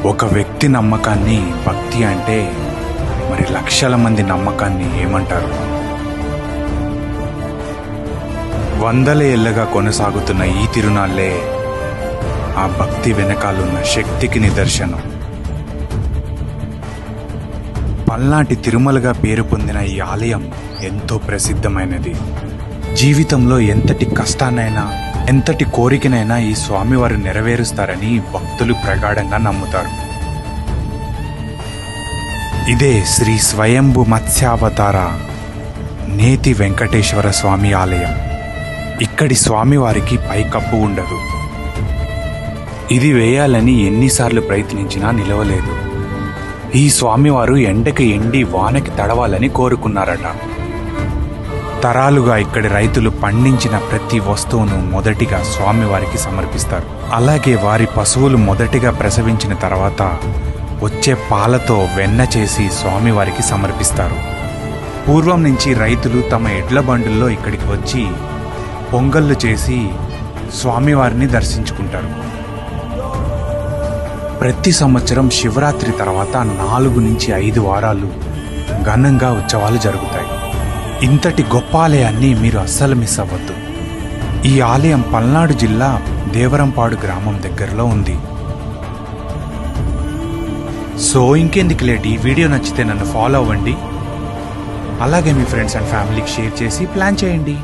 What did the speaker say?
ఒక వ్యక్తి నమ్మకాన్ని భక్తి అంటే మరి లక్షల మంది నమ్మకాన్ని ఏమంటారు? వందల ఏళ్లుగా కొనసాగుతున్న ఈ తిరునాళ్లే ఆ భక్తి వెనకాలన్న శక్తికి నిదర్శనం. పల్నాటి తిరుమలగా పేరు పొందిన ఈ ఆలయం ఎంతో ప్రసిద్ధమైనది. జీవితంలో ఎంతటి కష్టాన్నైనా ఎంతటి కోరికనైనా ఈ స్వామివారు నెరవేరుస్తారని భక్తులు ప్రగాఢంగా నమ్ముతారు. ఇదే శ్రీ స్వయంభు మత్స్యావతార నేతి వెంకటేశ్వర స్వామి ఆలయం. ఇక్కడి స్వామివారికి పైకప్పు ఉండదు. ఇది వేయాలని ఎన్నిసార్లు ప్రయత్నించినా నిలవలేదు. ఈ స్వామివారు ఎండకి ఎండి వానకి తడవాలని కోరుకున్నారట. తరాలుగా ఇక్కడి రైతులు పండించిన ప్రతి వస్తువును మొదటిగా స్వామివారికి సమర్పిస్తారు. అలాగే వారి పశువులు మొదటిగా ప్రసవించిన తర్వాత వచ్చే పాలతో వెన్న చేసి స్వామివారికి సమర్పిస్తారు. పూర్వం నుంచి రైతులు తమ ఎడ్ల బండుల్లో ఇక్కడికి వచ్చి పొంగళ్ళు చేసి స్వామివారిని దర్శించుకుంటారు. ప్రతి సంవత్సరం శివరాత్రి తర్వాత 4 నుంచి 5 వారాలు ఘనంగా ఉత్సవాలు జరుగుతాయి. ఇంతటి గొప్ప ఆలయాన్ని మీరు అస్సలు మిస్ అవ్వద్దు. ఈ ఆలయం పల్నాడు జిల్లా దేవరంపాడు గ్రామం దగ్గరలో ఉంది. సో ఇంకెందుకు లేట్, ఈ వీడియో నచ్చితే నన్ను ఫాలో అవ్వండి. అలాగే మీ ఫ్రెండ్స్ అండ్ ఫ్యామిలీకి షేర్ చేసి ప్లాన్ చేయండి.